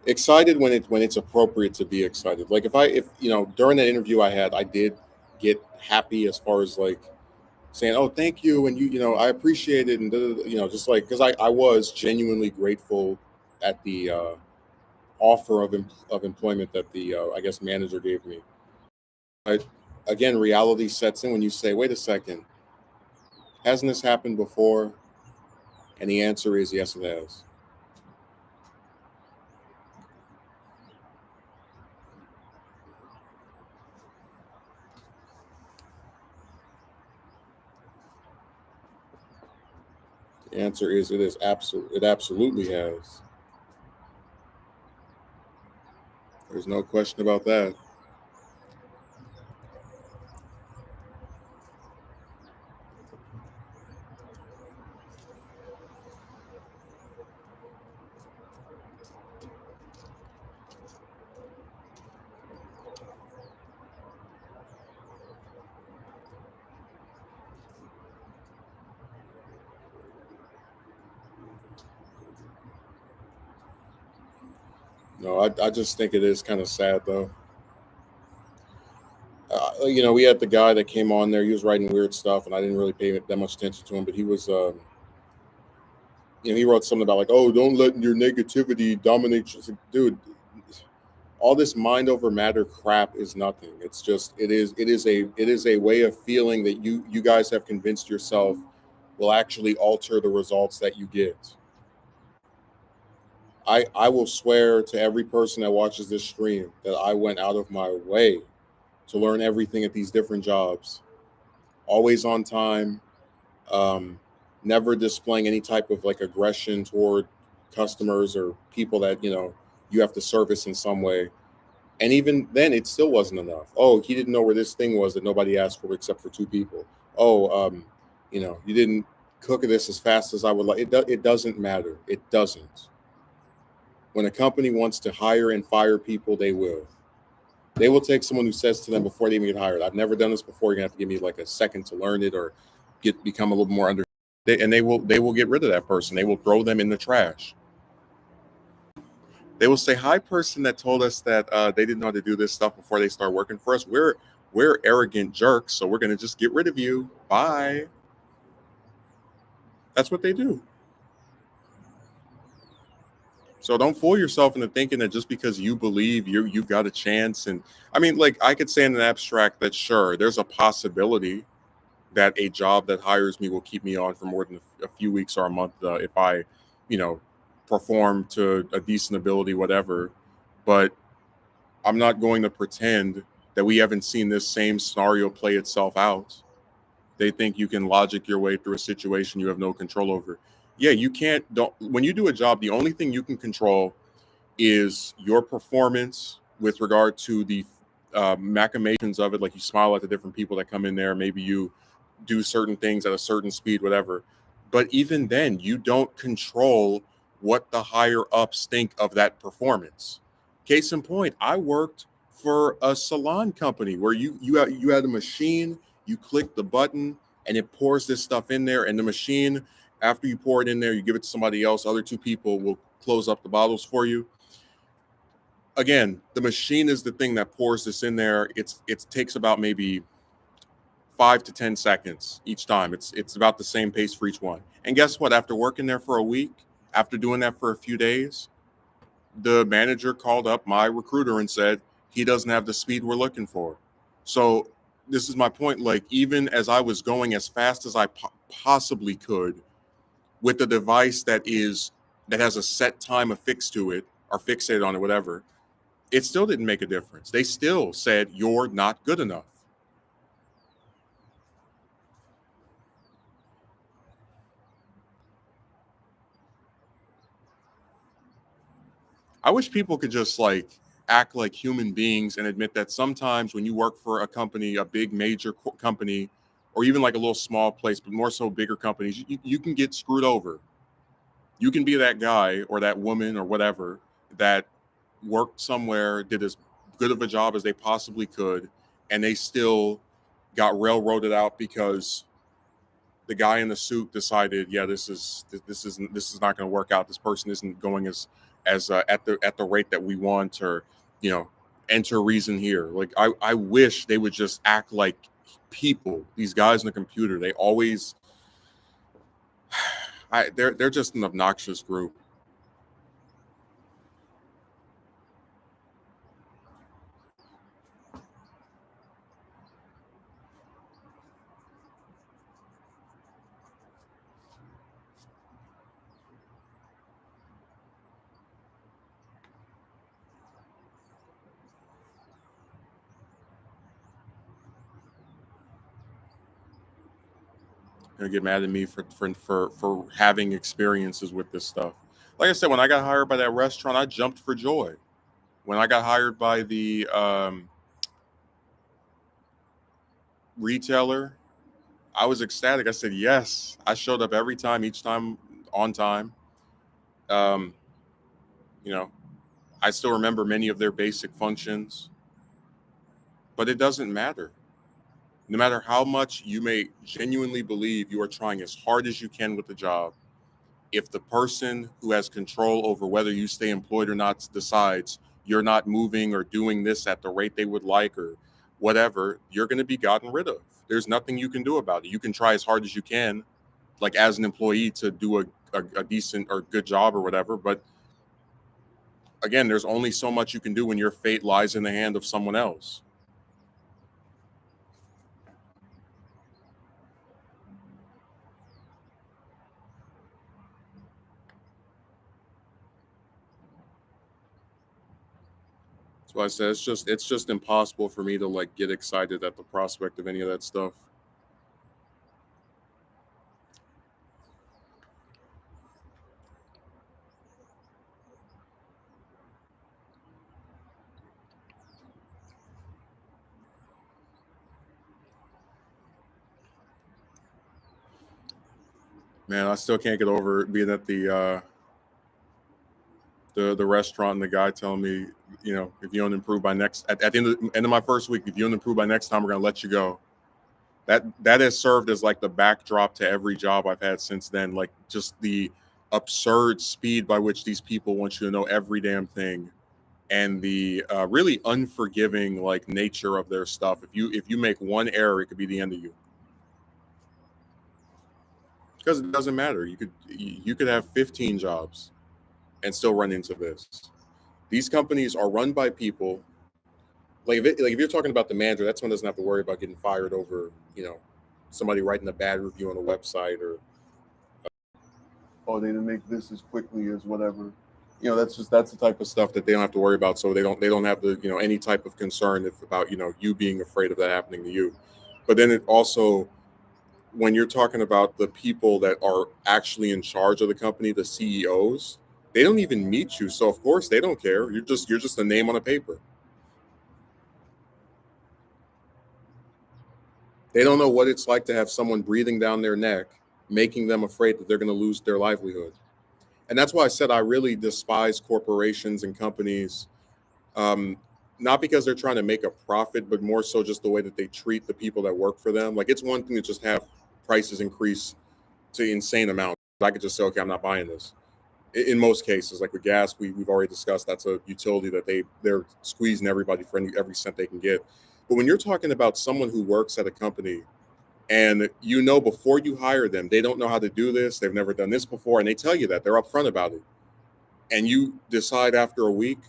excited when it's appropriate to be excited. Like, if during that interview I had, I did get happy as far as like saying, "Oh, thank you," and I appreciate it, and just like, because I was genuinely grateful at the offer of employment that the I guess manager gave me. But again, reality sets in when you say, "Wait a second, hasn't this happened before?" And the answer is yes, it has. The answer is it absolutely has. There's no question about that. No, I just think it is kind of sad though. We had the guy that came on there. He was writing weird stuff, and I didn't really pay that much attention to him. But he was, he wrote something about like, "Oh, don't let your negativity dominate." Dude, all this mind over matter crap is nothing. It's just it is a way of feeling that you guys have convinced yourself will actually alter the results that you get. I will swear to every person that watches this stream that I went out of my way to learn everything at these different jobs. Always on time, um, never displaying any type of like aggression toward customers or people that you have to service in some way. And even then, it still wasn't enough. Oh, he didn't know where this thing was that nobody asked for except for two people. Oh, you didn't cook this as fast as I would like. It doesn't matter. It doesn't. When a company wants to hire and fire people, they will. They will take someone who says to them before they even get hired, "I've never done this before. You're gonna have to give me like a second to learn it or become a little more under." And they will get rid of that person. They will throw them in the trash. They will say, "Hi, person that told us that they didn't know how to do this stuff before they start working for us. We're arrogant jerks, so we're gonna just get rid of you. Bye." That's what they do. So don't fool yourself into thinking that just because you believe you've got a chance. And I mean, like I could say in an abstract that sure, there's a possibility that a job that hires me will keep me on for more than a few weeks or a month if I, you know, perform to a decent ability, whatever. But I'm not going to pretend that we haven't seen this same scenario play itself out. They think you can logic your way through a situation you have no control over. Yeah, you can't. Don't when you do a job, the only thing you can control is your performance with regard to the machinations of it. Like you smile at the different people that come in there. Maybe you do certain things at a certain speed, whatever. But even then, you don't control what the higher ups think of that performance. Case in point, I worked for a salon company where you had a machine, you click the button, and it pours this stuff in there, and the machine, after you pour it in there, you give it to somebody else. Other two people will close up the bottles for you. Again, the machine is the thing that pours this in there. It takes about maybe 5 to 10 seconds each time. It's about the same pace for each one. And guess what? After working there for a week, after doing that for a few days, the manager called up my recruiter and said he doesn't have the speed we're looking for. So this is my point. Like even as I was going as fast as I possibly could with the device that has a set time affixed to it or fixated on it, whatever, it still didn't make a difference. They still said you're not good enough. I wish people could just like act like human beings and admit that sometimes when you work for a company, a big major company, or even like a little small place, but more so bigger companies, you can get screwed over. You can be that guy or that woman or whatever that worked somewhere, did as good of a job as they possibly could, and they still got railroaded out because the guy in the suit decided, yeah, this is not going to work out. This person isn't going as at the rate that we want, or you know, enter reason here. Like I wish they would just act like people. These guys in the computer, they always, they're just an obnoxious group. Gonna get mad at me for having experiences with this stuff. Like I said, when I got hired by that restaurant, I jumped for joy. When I got hired by the retailer, I was ecstatic. I said yes. I showed up every time, each time on time. Um, you know, I still remember many of their basic functions, but it doesn't matter. No matter how much you may genuinely believe you are trying as hard as you can with the job, if the person who has control over whether you stay employed or not decides you're not moving or doing this at the rate they would like or whatever, you're going to be gotten rid of. There's nothing you can do about it. You can try as hard as you can, like as an employee, to do a decent or good job or whatever, but again, there's only so much you can do when your fate lies in the hand of someone else. So I said it's just impossible for me to like get excited at the prospect of any of that stuff. Man, I still can't get over being at the restaurant and the guy telling me, if you don't improve by at the end of my first week, if you don't improve by next time, we're gonna let you go. That has served as like the backdrop to every job I've had since then. Like just the absurd speed by which these people want you to know every damn thing, and the really unforgiving like nature of their stuff. If you make one error, it could be the end of you. Because it doesn't matter. You could have 15 jobs and still run into this. These companies are run by people. Like if you're talking about the manager, that's one doesn't have to worry about getting fired over somebody writing a bad review on a website, or oh, they didn't make this as quickly as whatever. That's the type of stuff that they don't have to worry about. So they don't have the any type of concern about you being afraid of that happening to you. But then it also, when you're talking about the people that are actually in charge of the company, the CEOs, they don't even meet you. So of course they don't care. You're just a name on a paper. They don't know what it's like to have someone breathing down their neck, making them afraid that they're going to lose their livelihood. And that's why I said I really despise corporations and companies, um, not because they're trying to make a profit, but more so just the way that they treat the people that work for them. Like it's one thing to just have prices increase to insane amounts. I could just say, okay, I'm not buying this. In most cases, like with gas, we've already discussed that's a utility that they're squeezing everybody for every cent they can get. But when you're talking about someone who works at a company, and before you hire them, they don't know how to do this, they've never done this before, and they tell you that they're upfront about it, and you decide after a week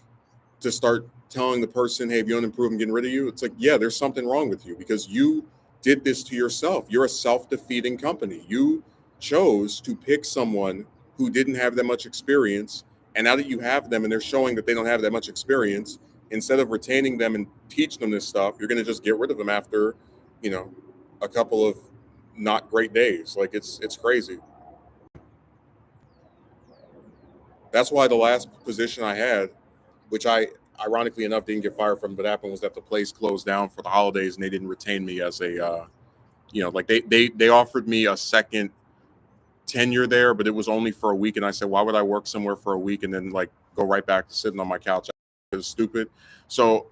to start telling the person, hey, if you don't improve, I'm getting rid of you. It's like, yeah, there's something wrong with you because you did this to yourself. You're a self-defeating company. You chose to pick someone who didn't have that much experience, and now that you have them and they're showing that they don't have that much experience, instead of retaining them and teach them this stuff, you're going to just get rid of them after you know a couple of not great days. Like it's crazy. That's why the last position I had, which I ironically enough didn't get fired from, but happened was that the place closed down for the holidays and they didn't retain me as a like they offered me a second tenure there, but it was only for a week, and I said, why would I work somewhere for a week and then like go right back to sitting on my couch? It was stupid. So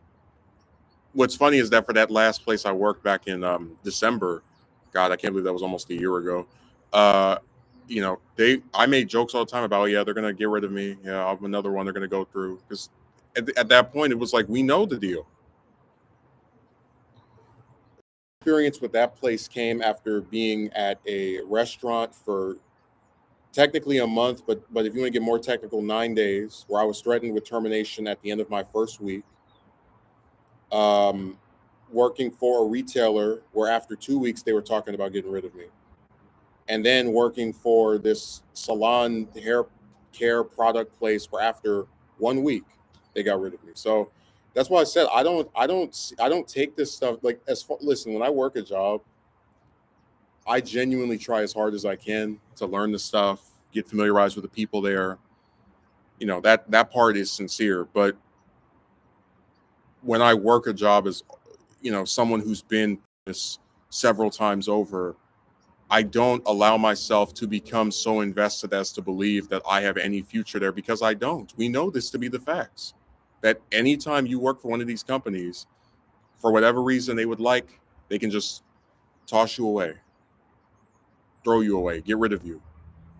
what's funny is that for that last place I worked back in December, God, I can't believe that was almost a year ago. Uh, I made jokes all the time about, oh, yeah, they're gonna get rid of me. Yeah, I'm another one they're gonna go through because at that point it was like we know the deal. Experience with that place came after being at a restaurant for technically a month, but if you want to get more technical, 9 days, where I was threatened with termination at the end of my first week. Um, Working for a retailer where after 2 weeks they were talking about getting rid of me, and then working for this salon hair care product place where after 1 week they got rid of me. So that's why I said I don't take this stuff like listen, when I work a job, I genuinely try as hard as I can to learn the stuff, get familiarized with the people there. That part is sincere, but when I work a job as someone who's been this several times over, I don't allow myself to become so invested as to believe that I have any future there, because I don't. We know this to be the facts. That anytime you work for one of these companies, for whatever reason they would like, they can just toss you away, throw you away, get rid of you,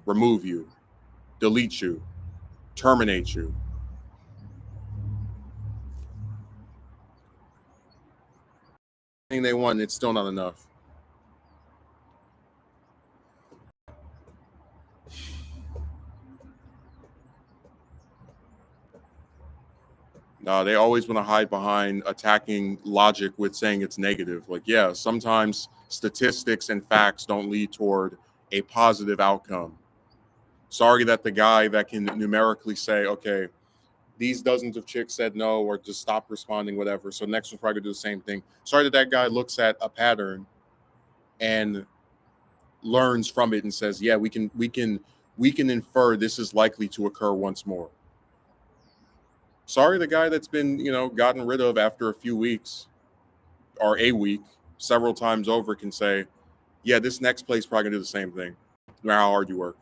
remove you, delete you, terminate you. Anything they want, it's still not enough. They always want to hide behind attacking logic with saying it's negative. Like, yeah, sometimes statistics and facts don't lead toward a positive outcome. Sorry that the guy that can numerically say, okay, these dozens of chicks said no or just stopped responding, whatever. So next one's probably gonna do the same thing. Sorry that that guy looks at a pattern and learns from it and says, yeah, we can infer this is likely to occur once more. Sorry, the guy that's been, gotten rid of after a few weeks or a week several times over can say, yeah, this next place probably gonna do the same thing, no matter how hard you work.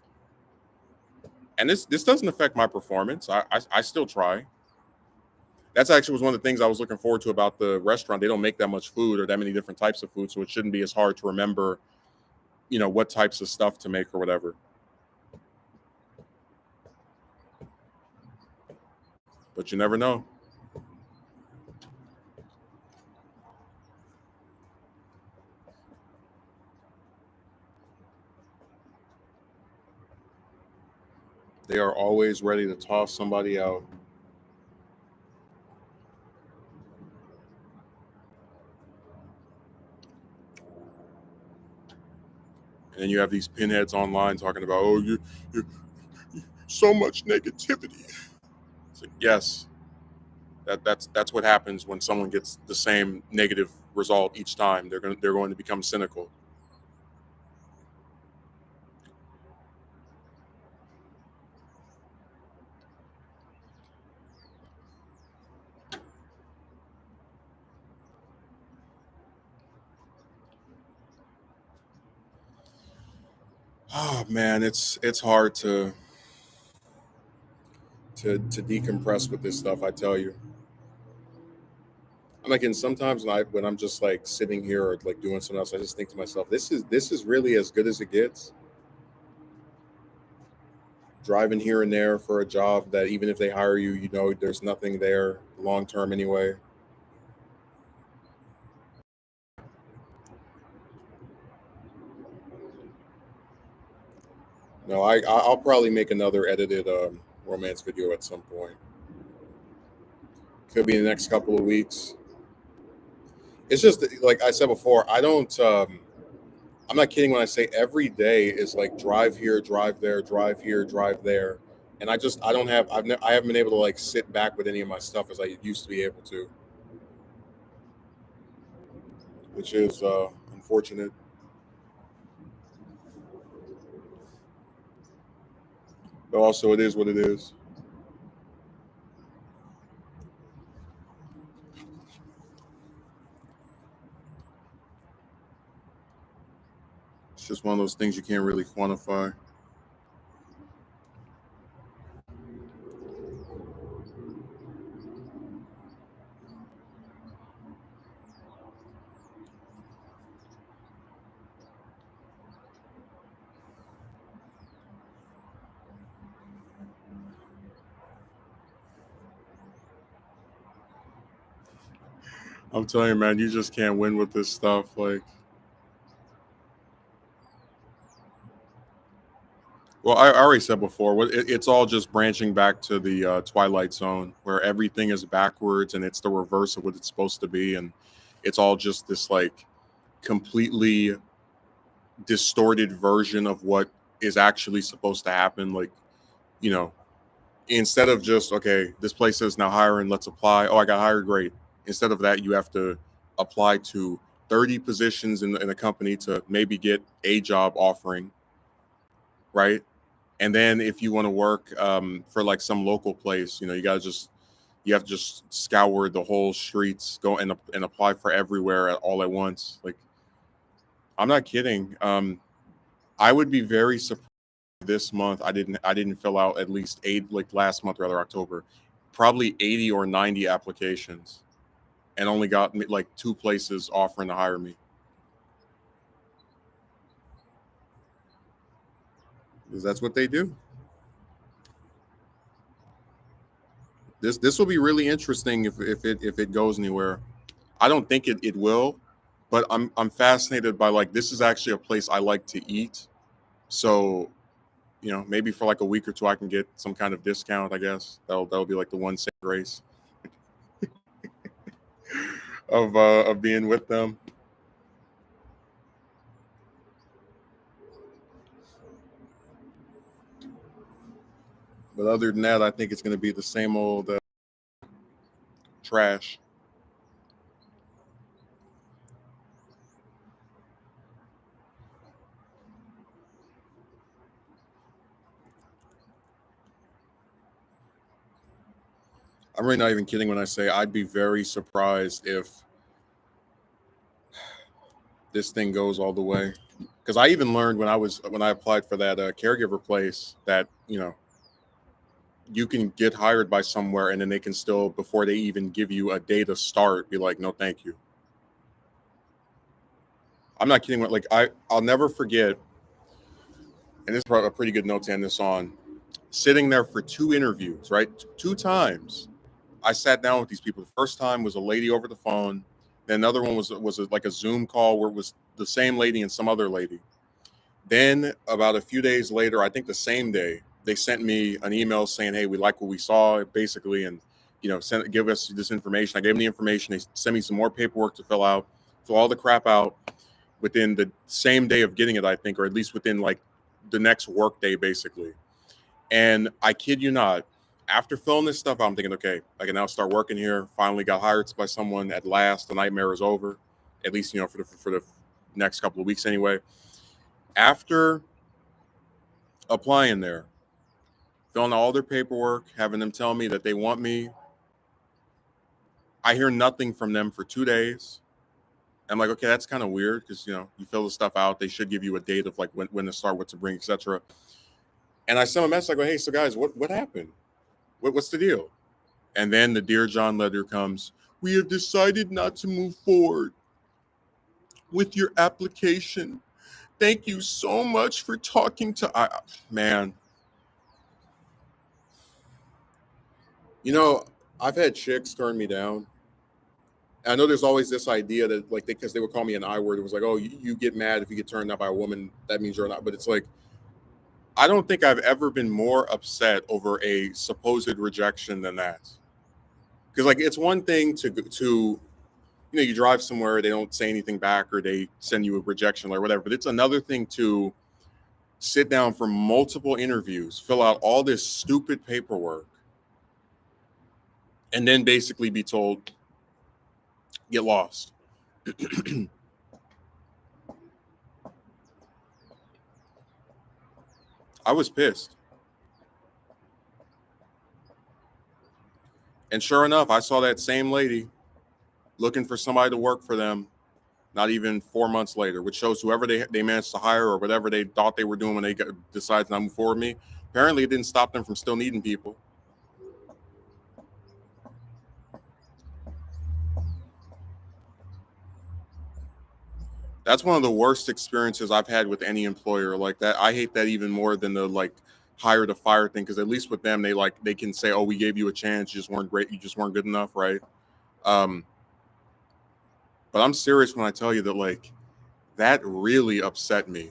And this doesn't affect my performance. I still try. That's actually was one of the things I was looking forward to about the restaurant. They don't make that much food or that many different types of food, so it shouldn't be as hard to remember, what types of stuff to make or whatever. But you never know. They are always ready to toss somebody out. And then you have these pinheads online talking about, oh, you so much negativity. It's like, yes, that's what happens when someone gets the same negative result each time. They're going to become cynical. Oh man, it's hard to decompress with this stuff. I tell you, I'm like, and sometimes when I'm just like sitting here or like doing something else, I just think to myself, this is really as good as it gets. Driving here and there for a job that even if they hire you, there's nothing there long term anyway. No, I'll probably make another edited romance video at some point. Could be in the next couple of weeks. It's just like I said before, I don't. I'm not kidding when I say every day is like drive here, drive there, drive here, drive there, and I don't have I haven't been able to like sit back with any of my stuff as I used to be able to, which is unfortunate. But also, it is what it is. It's just one of those things you can't really quantify. I'm telling you, man, you just can't win with this stuff. Like, well, I already said before, it's all just branching back to the Twilight Zone, where everything is backwards and it's the reverse of what it's supposed to be, and it's all just this like completely distorted version of what is actually supposed to happen. Like, you know, instead of just okay, this place is now hiring, let's apply. Oh, I got hired, great. Instead of that, you have to apply to 30 positions in a company to maybe get a job offering, right? And then if you want to work for like some local place, you have to just scour the whole streets, go and apply for everywhere all at once. Like, I'm not kidding. I would be very surprised this month. I didn't fill out at least eight, like last month, rather October, probably 80 or 90 applications, and only got like two places offering to hire me. Because that's what they do. This will be really interesting if it goes anywhere. I don't think it will, but I'm fascinated by like this is actually a place I like to eat. So maybe for like a week or two I can get some kind of discount. I guess that'll be like the one safe grace. of being with them. But other than that, I think it's going to be the same old trash. I'm really not even kidding when I say I'd be very surprised if this thing goes all the way. Because I even learned when I applied for that caregiver place that you can get hired by somewhere and then they can still, before they even give you a day to start, be like, no, thank you. I'm not kidding. Like I'll never forget, and this is a pretty good note to end this on. Sitting there for 2 interviews, right? 2 times. I sat down with these people. The first time was a lady over the phone. Then another one was like a Zoom call where it was the same lady and some other lady. Then about a few days later, I think the same day, they sent me an email saying, "Hey, we like what we saw," basically, and give us this information. I gave them the information. They sent me some more paperwork to fill out, fill all the crap out within the same day of getting it, I think, or at least within like the next work day, basically. And I kid you not, after filling this stuff out, I'm thinking, okay, I can now start working here. Finally got hired by someone at last. The nightmare is over, at least, for the next couple of weeks anyway. After applying there, filling out all their paperwork, having them tell me that they want me, I hear nothing from them for 2 days. I'm like, okay, that's kind of weird because, you fill the stuff out. They should give you a date of like when to start, what to bring, etc. And I sent a message, I go, hey, so guys, what happened? What's the deal? And then the Dear John letter comes. We have decided not to move forward with your application. Thank you so much for talking to man. I've had chicks turn me down. I know there's always this idea that like because they would call me an I word. It was like, oh, you get mad if you get turned down by a woman. That means you're not. But it's like, I don't think I've ever been more upset over a supposed rejection than that. Because like it's one thing to you drive somewhere, they don't say anything back or they send you a rejection or whatever. But it's another thing to sit down for multiple interviews, fill out all this stupid paperwork, and then basically be told, get lost. I was pissed. And sure enough, I saw that same lady looking for somebody to work for them not even 4 months later, which shows whoever they managed to hire or whatever they thought they were doing when they decided to not move forward with me, apparently it didn't stop them from still needing people. That's one of the worst experiences I've had with any employer like that. I hate that even more than the like hire to fire thing, because at least with them they can say, oh, we gave you a chance, you just weren't great, you just weren't good enough, right? um but I'm serious when I tell you that like that really upset me.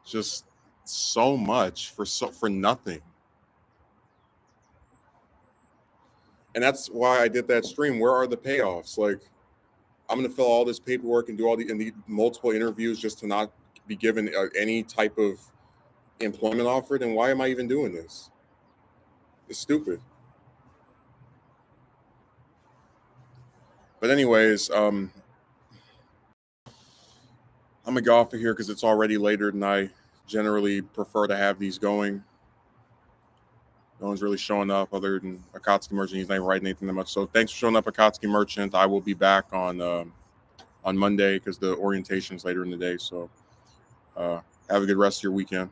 Just so much for nothing. And that's why I did that stream. Where are the payoffs? Like, I'm going to fill all this paperwork and do all the multiple interviews just to not be given any type of employment offer. Then why am I even doing this? It's stupid. But anyways, I'm gonna go off of here because it's already later than I generally prefer to have these going. No one's really showing up other than Akatsuki Merchant. He's not even writing anything that much. So thanks for showing up, Akatsuki Merchant. I will be back on Monday because the orientation's later in the day. So have a good rest of your weekend.